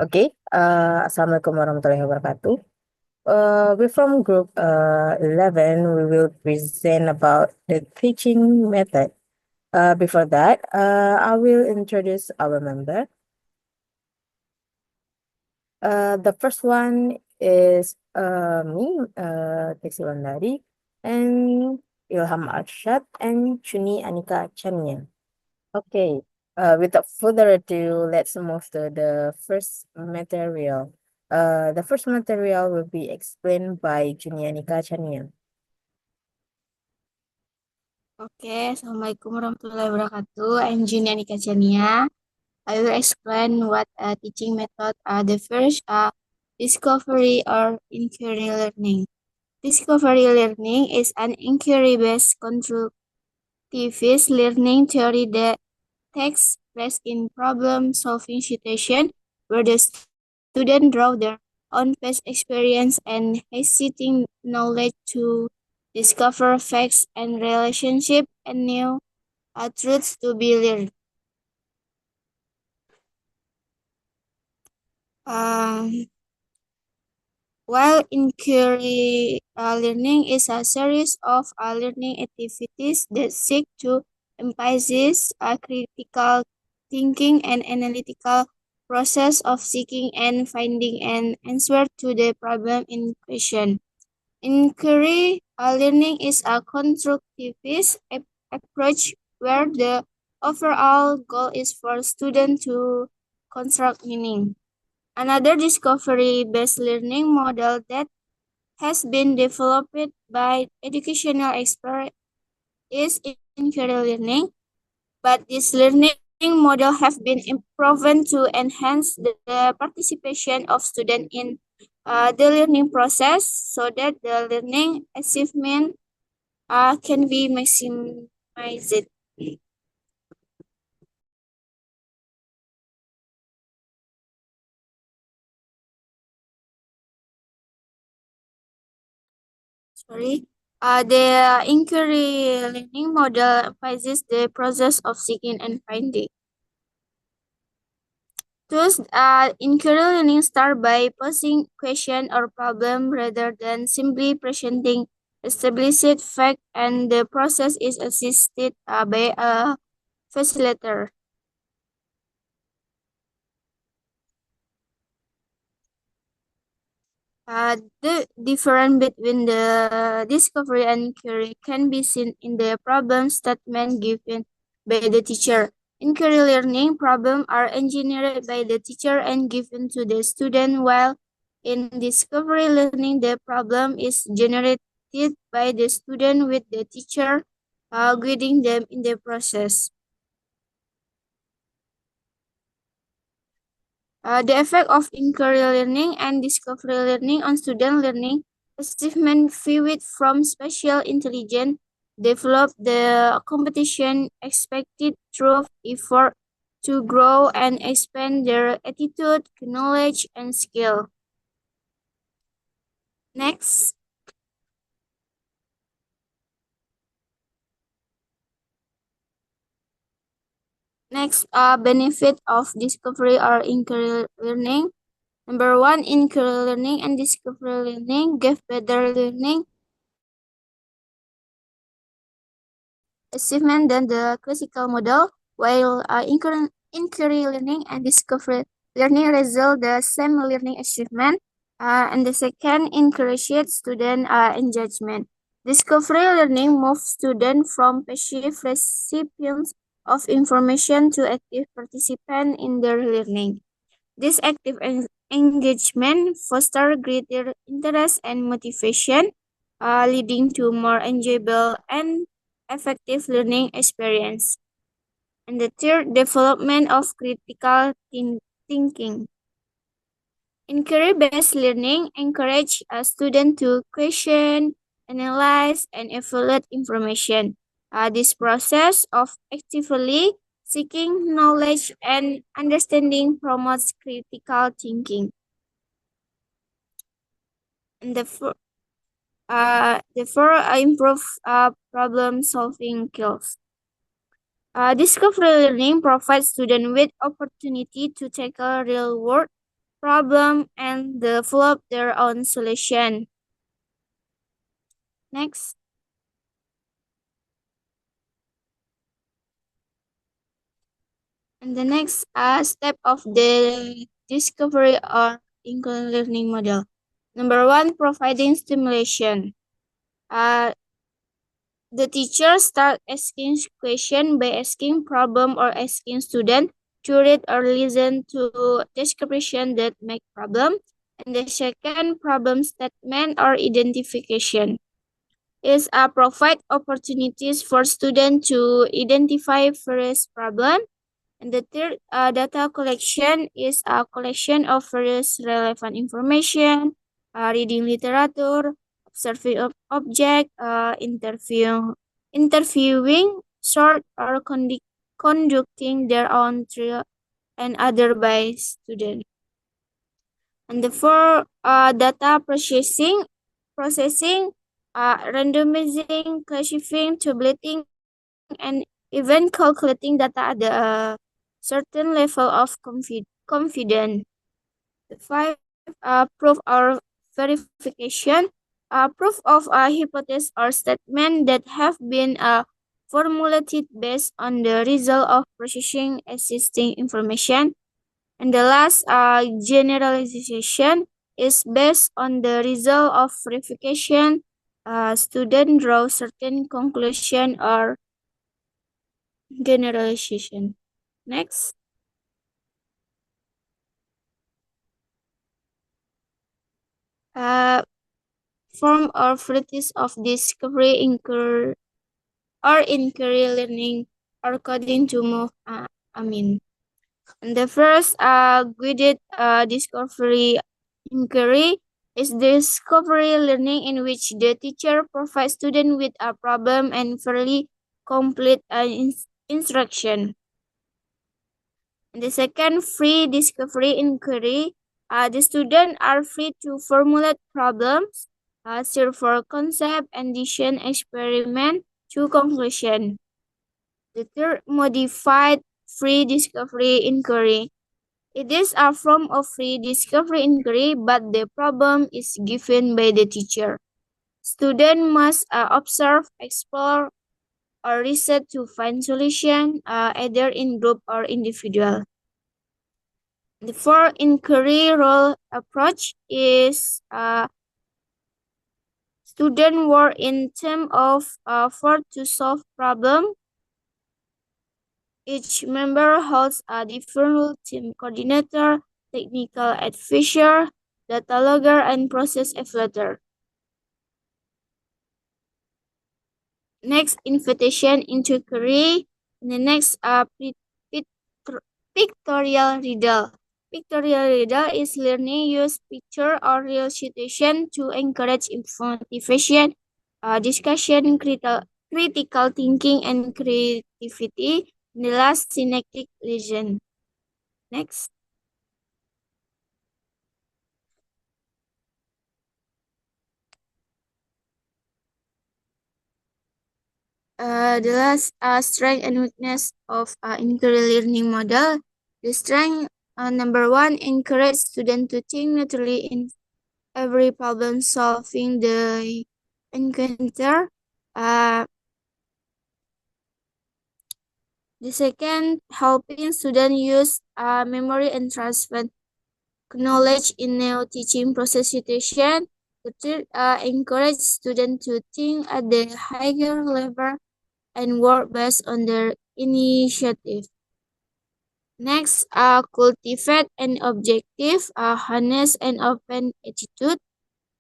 Okay, Assalamualaikum warahmatullahi wabarakatuh. We're from group 11. We will present about the teaching method. Before that, I will introduce our member. The first one is me, Tesi Wandari, and Ilham Arshad, and Chuni Anika Chania. Okay, without further ado, let's move to the first material. The first material will be explained by Junianika Chania. Okay, Assalamualaikum warahmatullahi wabarakatuh. I'm Junia Nikachania. I will explain what teaching method are. The first discovery or inquiry learning. Discovery learning is an inquiry-based constructivist learning theory that takes place in problem-solving situation where the student draw their own past experience and existing knowledge to discover facts and relationship and new truths to be learned. Um, while inquiry learning is a series of learning activities that seek to emphasize critical thinking and analytical process of seeking and finding an answer to the problem in question. Inquiry learning is a constructivist approach where the overall goal is for students to construct meaning. Another discovery-based learning model that has been developed by educational experts is inquiry learning, but this learning model have been proven to enhance the participation of students in the learning process so that the learning achievement can be maximized. Sorry. The inquiry learning model emphasizes the process of seeking and finding. Thus, inquiry learning starts by posing question or problem rather than simply presenting established fact, and the process is assisted by a facilitator. The difference between the discovery and inquiry can be seen in the problem statement given by the teacher. Inquiry learning problems are engineered by the teacher and given to the student, while in discovery learning, the problem is generated by the student with the teacher guiding them in the process. The effect of inquiry learning and discovery learning on student learning achievement viewed from spatial intelligence develop the competition expected through effort to grow and expand their attitude, knowledge, and skill. Next. Benefit of discovery or inquiry learning. Number one, inquiry learning and discovery learning give better learning achievement than the classical model, while inquiry learning and discovery learning result the same learning achievement. And the second, encourages student engagement. Discovery learning moves students from passive recipients of information to active participants in their learning. This active engagement fosters greater interest and motivation, leading to more enjoyable and effective learning experience. And the third, development of critical thinking. Inquiry-based learning encourages a student to question, analyze, and evaluate information. This process of actively seeking knowledge and understanding promotes critical thinking. And therefore improve problem-solving skills. Discovery learning provides students with opportunity to tackle real-world problem and develop their own solution. Next. And the next step of the discovery or inclusive learning model. Number one, providing stimulation. The teacher start asking question by asking problem or asking student to read or listen to description that make problem. And the second, problem statement or identification is provide opportunities for student to identify various problem. And the third, data collection is a collection of various relevant information, reading literature, observing object, interviewing, sort or conducting their own trial and other by student. And the four, data processing, randomizing, classifying, tabulating, and even calculating data at a certain level of confidence. The five, proof or verification, proof of a hypothesis or statement that have been formulated based on the result of processing existing information. And the last, generalization is based on the result of verification. Student draw certain conclusion or generalization. Next. Form or varieties of discovery inquiry learning according to move Amin. And the first, guided discovery inquiry is discovery learning in which the teacher provides student with a problem and fairly complete instruction. And the second, free discovery inquiry, the students are free to formulate problems, search for concept, and design experiment to conclusion. The third, modified free discovery inquiry. It is a form of free discovery inquiry, but the problem is given by the teacher. Student must observe, explore, or research to find solution, either in group or individual. The fourth, inquiry role approach is student work in team of four to solve problem. Each member holds a different role: team coordinator, technical advisor, data logger, and process evaluator. Next, invitation into inquiry. The next, pictorial riddle. Pictorial riddle is learning use picture or real situation to encourage motivation, discussion, critical thinking, and creativity. The last, synectic legend. Next. The last, strength and weakness of inquiry learning model. The strength, number one, encourage students to think naturally in every problem solving they encounter. The second, helping students use memory and transfer knowledge in new teaching process situation. The third, encourage students to think at the higher level and work based on their initiative. Next, cultivate an objective, honest and open attitude.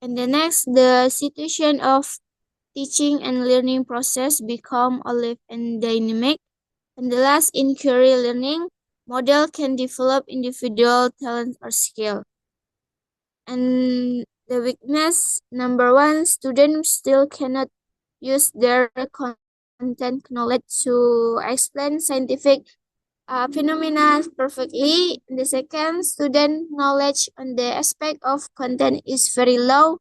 And the next, the situation of teaching and learning process become alive and dynamic. And the last, inquiry learning model can develop individual talent or skill. And the weakness, number one, students still cannot use their content knowledge to explain scientific phenomena perfectly. The second, student knowledge on the aspect of content is very low.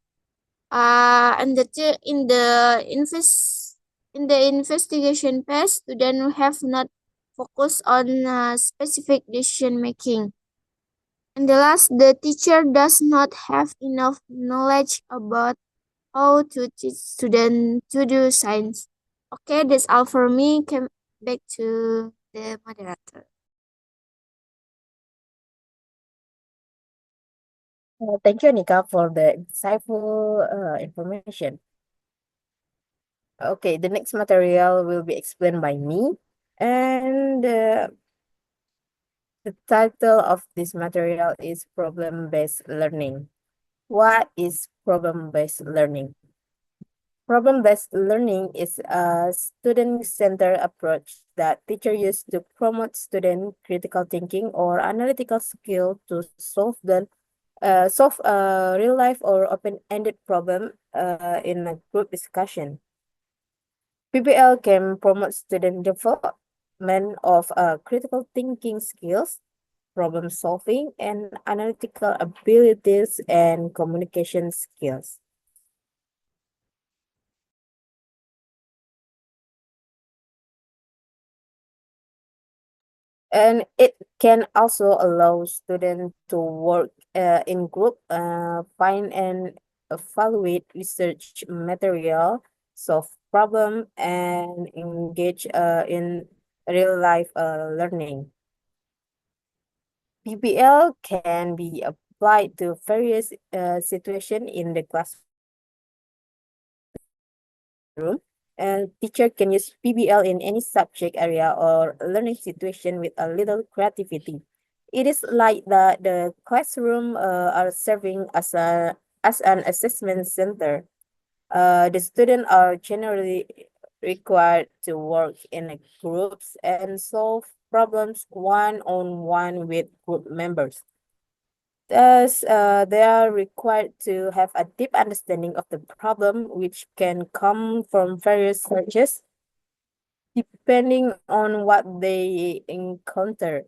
And in the investigation phase, students have not focused on specific decision making. And the last, the teacher does not have enough knowledge about how to teach students to do science. Okay, that's all for me. Come back to the moderator. Thank you, Anika, for the insightful information. Okay, the next material will be explained by me. And the title of this material is Problem-Based Learning. What is problem-based learning? Problem-based learning is a student-centered approach that teachers use to promote student critical thinking or analytical skill to solve a real life or open-ended problem in a group discussion. PBL can promote student development of critical thinking skills, problem solving, and analytical abilities and communication skills. And it can also allow students to work in group, find and evaluate research material, solve problem, and engage in real life learning. PBL can be applied to various situations in the classroom, and teacher can use PBL in any subject area or learning situation with a little creativity. It is like the classroom are serving as an assessment center. The students are generally required to work in groups and solve problems one on one with group members. Thus, they are required to have a deep understanding of the problem, which can come from various sources depending on what they encounter.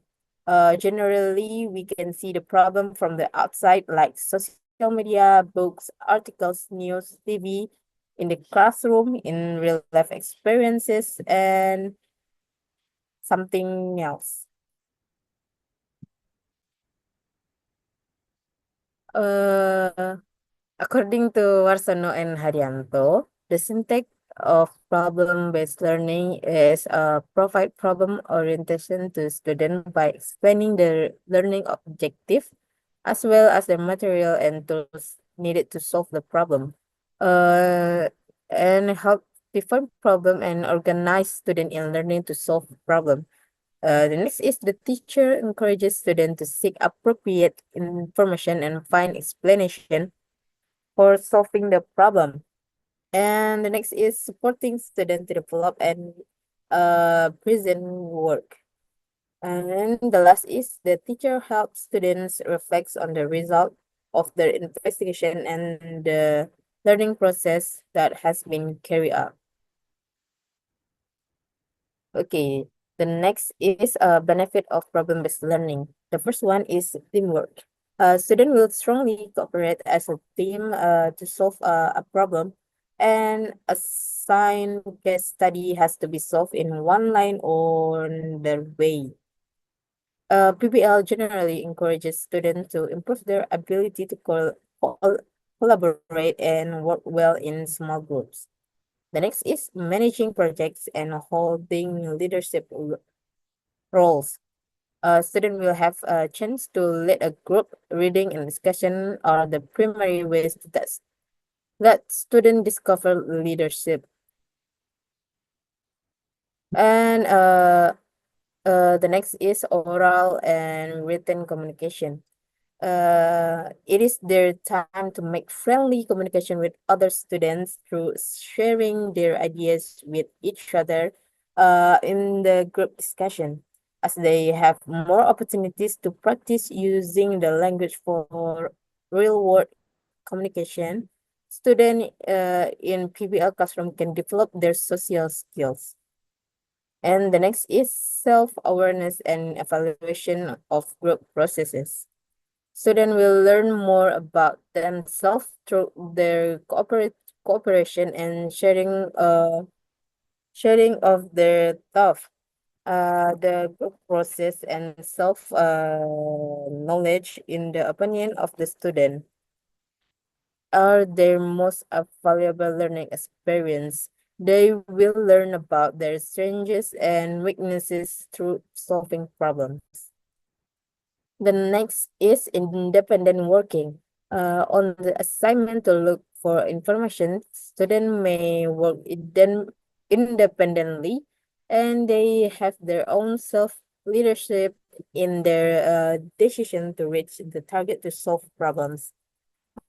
Generally, we can see the problem from the outside, like social media, books, articles, news, TV, in the classroom, in real life experiences, and something else. Uh, According to Warsono and Haryanto, the syntax of problem-based learning is provide problem orientation to students by explaining the learning objective as well as the material and tools needed to solve the problem. Uh, and help define problem and organize student in learning to solve problem. The next is the teacher encourages students to seek appropriate information and find explanation for solving the problem. And the next is supporting students to develop and present work. And the last is the teacher helps students reflect on the result of their investigation and the learning process that has been carried out. Okay, the next is a benefit of problem-based learning. The first one is teamwork. Student will strongly cooperate as a team to solve a problem, and a assigned case study has to be solved in one line on their way. PBL generally encourages students to improve their ability to collaborate and work well in small groups. The next is managing projects and holding leadership roles. A student will have a chance to lead a group reading and discussion are the primary ways to test. Let student discover leadership. And the next is oral and written communication. It is their time to make friendly communication with other students through sharing their ideas with each other in the group discussion, as they have more opportunities to practice using the language for real world communication. Students in PBL classroom can develop their social skills. And the next is self-awareness and evaluation of group processes. Students will learn more about themselves through their cooperation and sharing of their thoughts. the group process and self knowledge in the opinion of the student are their most valuable learning experience. They will learn about their strengths and weaknesses through solving problems. The next is independent working. On the assignment to look for information, students may work independently and they have their own self leadership in their decision to reach the target to solve problems.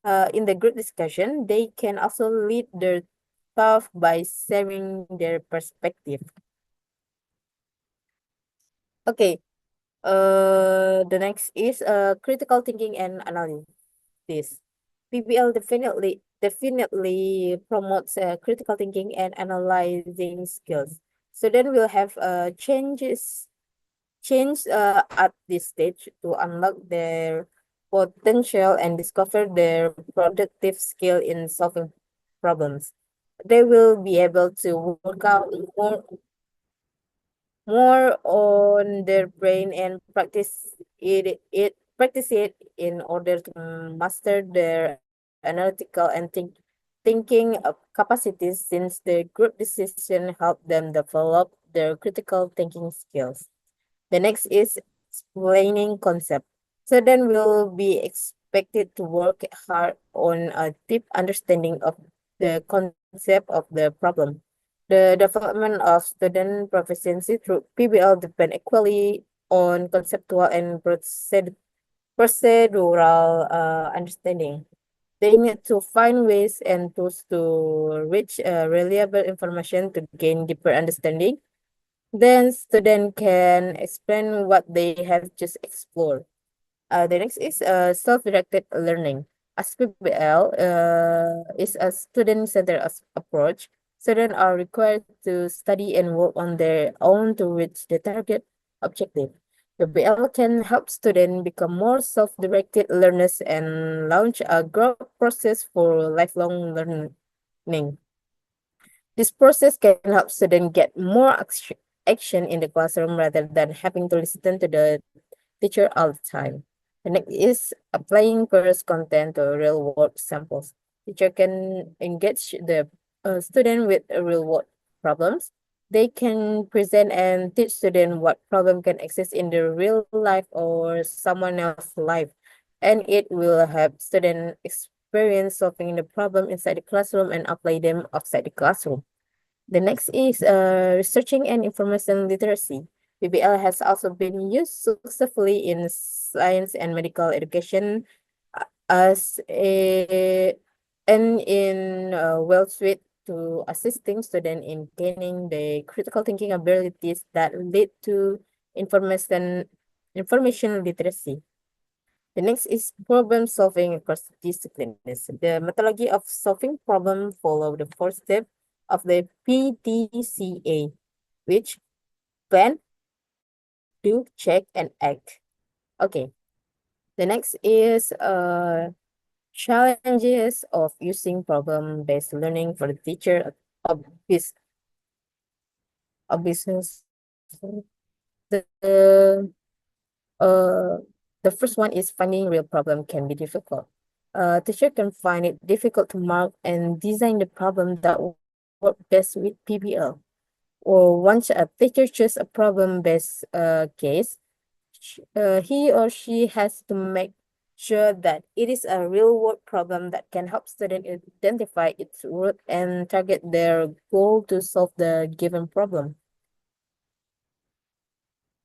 In the group discussion, they can also lead their thought by sharing their perspective. Okay, the next is critical thinking and analysis. PBL definitely promotes critical thinking and analyzing skills. So then we'll have change at this stage to unlock their potential and discover their productive skill in solving problems. They will be able to work out more on their brain and practice it in order to master their analytical and thinking capacities, since the group decision help them develop their critical thinking skills. The next is explaining concept. So then we'll be expected to work hard on a deep understanding of the concept of the problem. The development of student proficiency through PBL depend equally on conceptual and procedural understanding. They need to find ways and tools to reach reliable information to gain deeper understanding. Then student can explain what they have just explored. The next is self-directed learning. As PBL is a student-centered approach. Students are required to study and work on their own to reach the target objective. PBL can help students become more self-directed learners and launch a growth process for lifelong learning. This process can help students get more action in the classroom rather than having to listen to the teacher all the time. The next is applying course content to real world samples. Teacher can engage the student with real world problems. They can present and teach student what problem can exist in the real life or someone else's life. And it will help student experience solving the problem inside the classroom and apply them outside the classroom. The next is researching and information literacy. PBL has also been used successfully in science and medical education as a and in well suited to assisting students in gaining the critical thinking abilities that lead to information literacy. The next is problem solving across disciplines. The methodology of solving problem follow the four steps of the PDCA, which plan, do, check, and act. Okay. The next is challenges of using problem-based learning for the teacher of this of business. The uh the first one is finding real problem can be difficult. Teacher can find it difficult to mark and design the problem that work best with PBL. Or once a teacher chooses a problem-based case, he or she has to make sure that it is a real-world problem that can help students identify its root and target their goal to solve the given problem.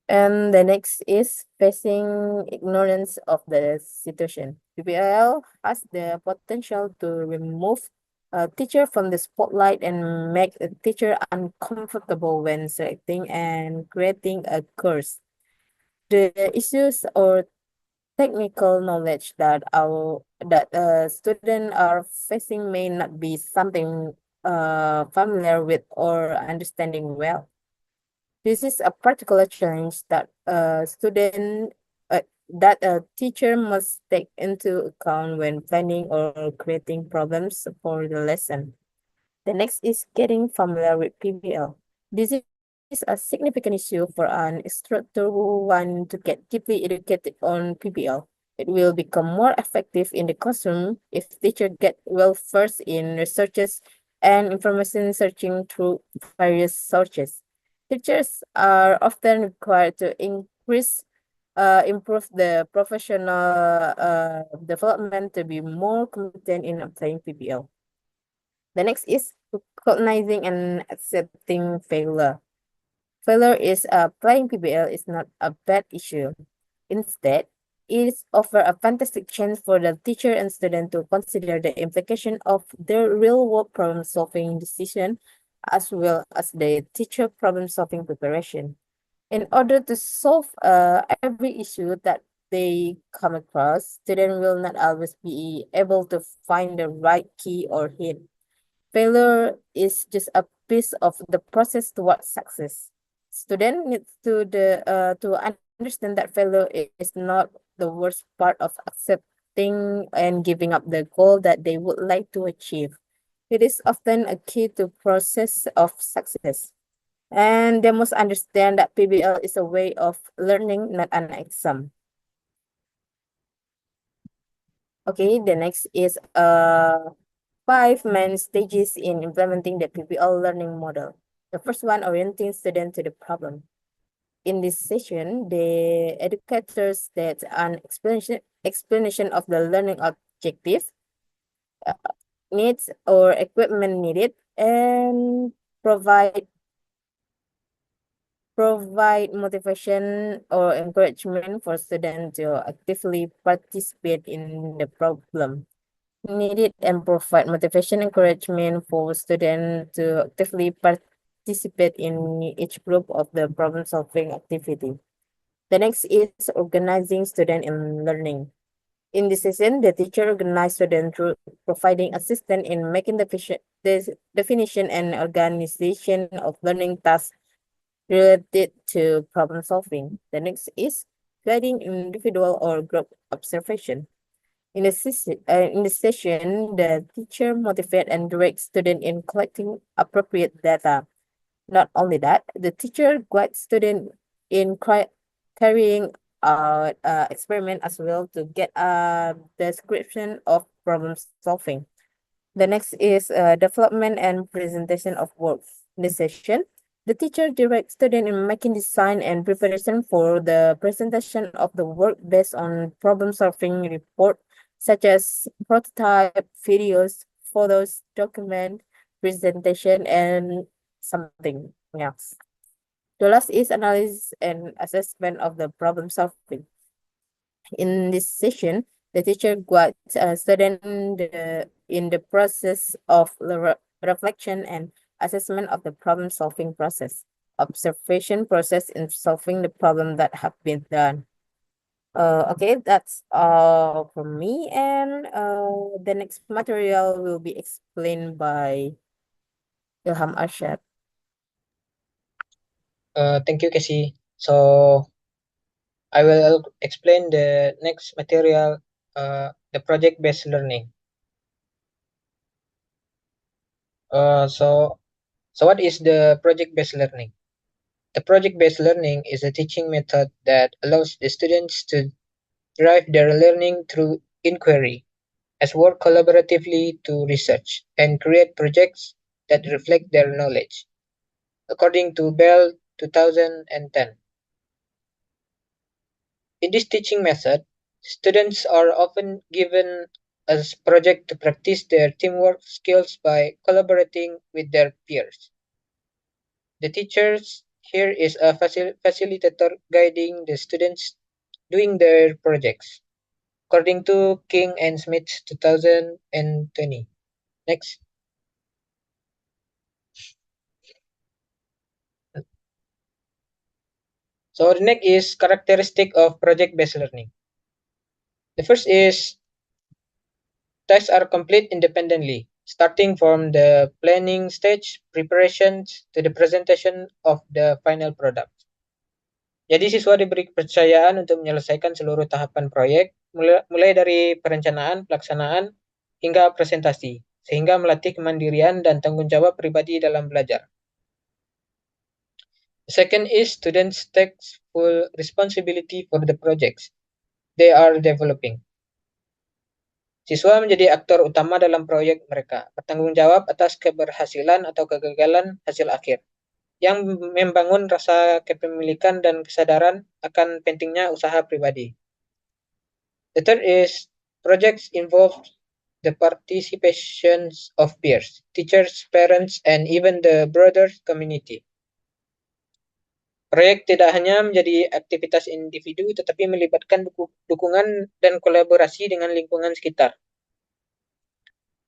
And the next is facing ignorance of the situation. PBL has the potential to remove a teacher from the spotlight and make a teacher uncomfortable when selecting and creating a course. The issues or technical knowledge that students are facing may not be something familiar with or understanding well. This is a particular challenge that a teacher must take into account when planning or creating problems for the lesson. The next is getting familiar with PBL. This is is a significant issue for an instructor who want to get deeply educated on PBL. It will become more effective in the classroom if teachers get well versed in researches and information searching through various sources. Teachers are often required to improve the professional development to be more competent in applying PBL. The next is recognizing and accepting failure. Failure is applying PBL is not a bad issue. Instead, it offers a fantastic chance for the teacher and student to consider the implication of their real-world problem-solving decision as well as the teacher problem-solving preparation. In order to solve every issue that they come across, students will not always be able to find the right key or hint. Failure is just a piece of the process towards success. Student needs to understand that failure is not the worst part of accepting and giving up the goal that they would like to achieve. It is often a key to process of success. And they must understand that PBL is a way of learning, not an exam. Okay, the next is 5 main stages in implementing the PBL learning model. The first one, orienting student to the problem. In this session, the educators state an explanation of the learning objective, uh, needs or equipment needed, and provide motivation or encouragement for students to actively participate in the problem needed and provide motivation encouragement for students to actively participate in each group of the problem solving activity. The next is organizing student in learning. In this session, the teacher organized students through providing assistance in making the definition and organization of learning tasks related to problem solving. The next is guiding individual or group observation. In the session, the teacher motivate and direct student in collecting appropriate data. Not only that, the teacher guides student in carrying out experiment as well to get a description of problem solving. The next is development and presentation of work. In this session, the teacher directs student in making design and preparation for the presentation of the work based on problem solving report, such as prototype, videos, photos, document, presentation, and something else. The last is analysis and assessment of the problem solving. In this session, the teacher guides student in the process of reflection and assessment of the problem solving process, observation process in solving the problem that have been done. Okay, that's all from me, and the next material will be explained by Ilham Arshad. Thank you, Casey. So I will explain the next material, the project-based learning. So what is the project-based learning? The project-based learning is a teaching method that allows the students to drive their learning through inquiry, as work collaboratively to research and create projects that reflect their knowledge, according to Bell 2010. In this teaching method, students are often given a project to practice their teamwork skills by collaborating with their peers. The teachers here is a facilitator guiding the students doing their projects, according to King and Smith 2020. Next. So the next is characteristic of project-based learning. The first is tasks are complete independently, starting from the planning stage, preparations, to the presentation of the final product. Jadi siswa diberi kepercayaan untuk menyelesaikan seluruh tahapan proyek, mulai dari perencanaan, pelaksanaan, hingga presentasi, sehingga melatih kemandirian dan tanggung jawab pribadi dalam belajar. Second is students take full responsibility for the projects they are developing. Siswa menjadi aktor utama dalam proyek mereka, bertanggung jawab atas keberhasilan atau kegagalan hasil akhir, yang membangun rasa kepemilikan dan kesadaran akan pentingnya usaha pribadi. The third is projects involve the participations of peers, teachers, parents, and even the broader community. Proyek tidak hanya menjadi aktivitas individu, tetapi melibatkan dukungan dan kolaborasi dengan lingkungan sekitar,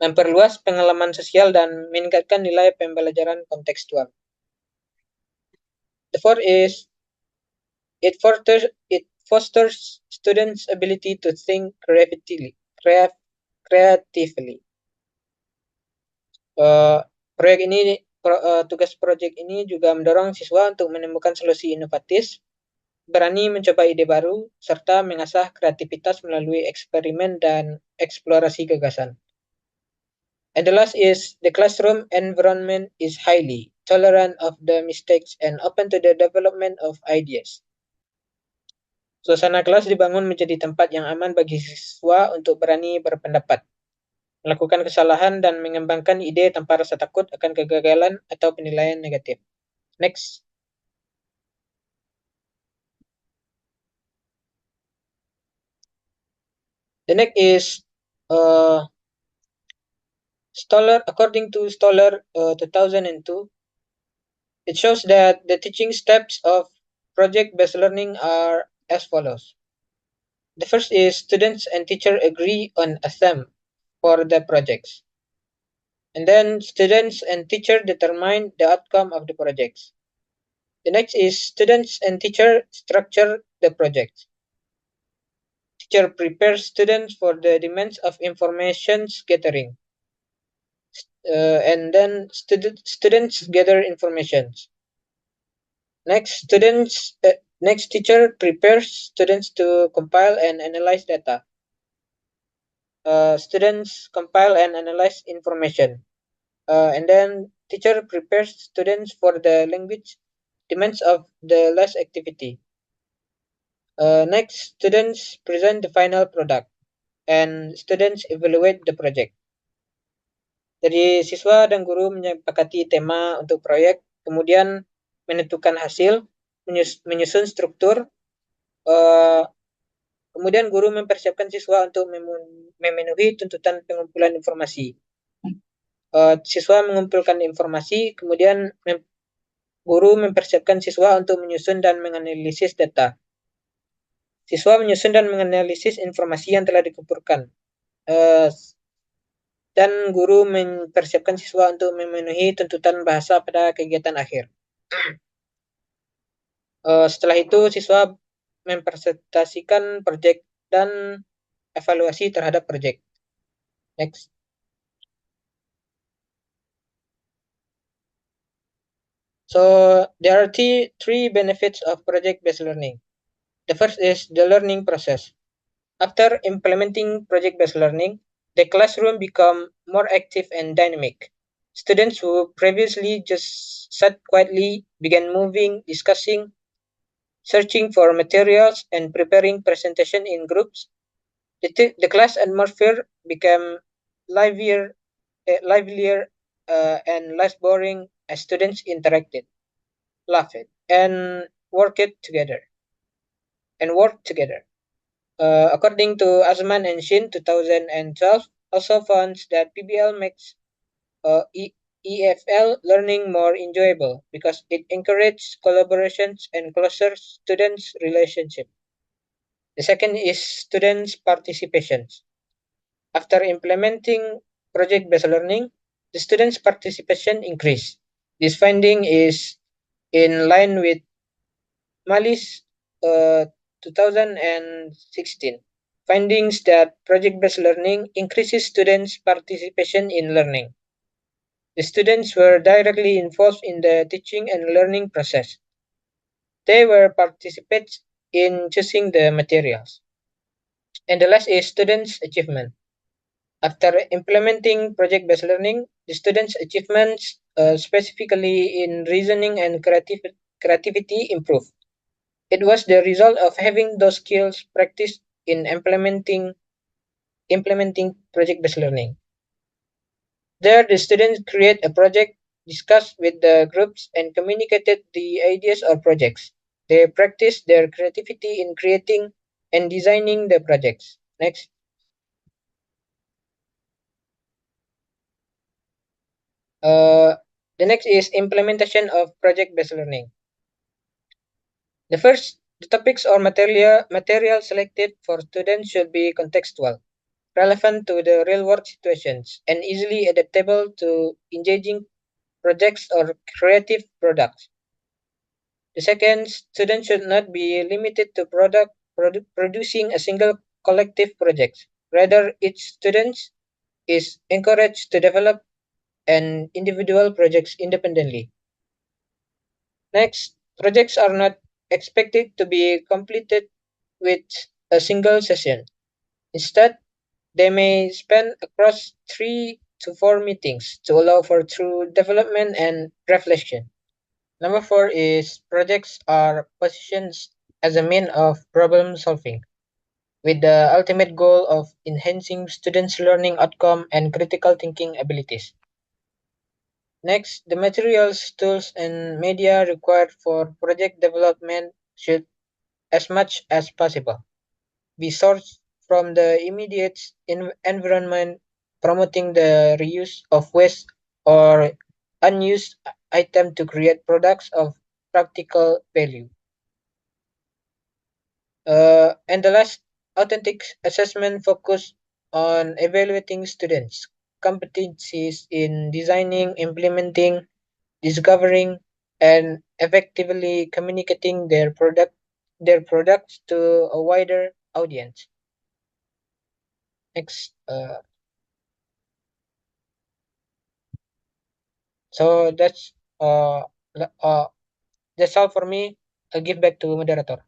memperluas pengalaman sosial dan meningkatkan nilai pembelajaran kontekstual. The fourth is it fosters students' ability to think creatively. Tugas proyek ini juga mendorong siswa untuk menemukan solusi inovatif, berani mencoba ide baru, serta mengasah kreativitas melalui eksperimen dan eksplorasi gagasan. And the last is the classroom environment is highly tolerant of the mistakes and open to the development of ideas. Suasana kelas dibangun menjadi tempat yang aman bagi siswa untuk berani berpendapat, melakukan kesalahan, dan mengembangkan ide tanpa rasa takut akan kegagalan atau penilaian negatif. Next. The next is Stoller. According to Stoller 2002, it shows that the teaching steps of project-based learning are as follows. The first is students and teacher agree on a theme for the projects. And then students and teacher determine the outcome of the projects. The next is students and teacher structure the project. Teacher prepares students for the demands of information gathering. And then students gather information. Next, teacher prepares students to compile and analyze data. Students compile and analyze information. And then teacher prepares students for the language demands of the last activity. Next, students present the final product and students evaluate the project. Jadi siswa dan guru menyepakati tema untuk proyek, kemudian menentukan hasil, menyusun struktur, kemudian guru mempersiapkan siswa untuk memenuhi tuntutan pengumpulan informasi. Siswa mengumpulkan informasi, kemudian guru mempersiapkan siswa untuk menyusun dan menganalisis data. Siswa menyusun dan menganalisis informasi yang telah dikumpulkan. Dan guru mempersiapkan siswa untuk memenuhi tuntutan bahasa pada kegiatan akhir. Setelah itu, siswa mempresentasikan proyek dan evaluasi terhadap proyek. Next. So, there are three benefits of project-based learning. The first is the learning process. After implementing project-based learning, the classroom become more active and dynamic. Students who previously just sat quietly began moving, discussing, searching for materials, and preparing presentation in groups. The class atmosphere became livelier and less boring as students interacted, laughed, and worked together. According to Azman and Shin 2012, also found that PBL makes EFL learning more enjoyable because it encourages collaborations and closer students' relationship. The second is students' participation. After implementing project-based learning, the students' participation increased. This finding is in line with Mali's 2016 findings that project-based learning increases students' participation in learning. The students were directly involved in the teaching and learning process. They were participants in choosing the materials. And the last is students' achievement. After implementing project-based learning, the students' achievements, specifically in reasoning and creativity improved. It was the result of having those skills practiced in implementing project-based learning. There, the students create a project, discussed with the groups, and communicated the ideas or projects. They practice their creativity in creating and designing the projects. Next. Uh, the next is implementation of project-based learning. The topics or material selected for students should be contextual, relevant to the real-world situations, and easily adaptable to engaging projects or creative products. The second, students should not be limited to producing a single collective project. Rather, each student is encouraged to develop an individual projects independently. Next, projects are not expected to be completed with a single session. Instead, they may span across 3 to 4 meetings to allow for true development and reflection. Number 4 is projects are positioned as a mean of problem solving, with the ultimate goal of enhancing students' learning outcome and critical thinking abilities. Next, the materials, tools, and media required for project development should, as much as possible, be sourced from the immediate environment, promoting the reuse of waste or unused item to create products of practical value. And the last, authentic assessment focus on evaluating students' competencies in designing, implementing, discovering, and effectively communicating their products to a wider audience. Next, so uh la- uh that's all for me. I'll give back to moderator.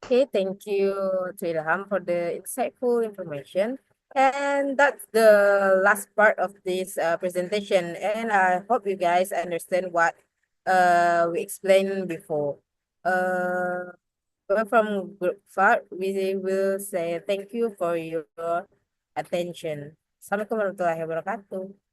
Okay, thank you to Ilham for the insightful information. And that's the last part of this presentation. And I hope you guys understand what we explained before. Uh, well, from Group 5, we will say thank you for your attention. Assalamualaikum warahmatullahi wabarakatuh.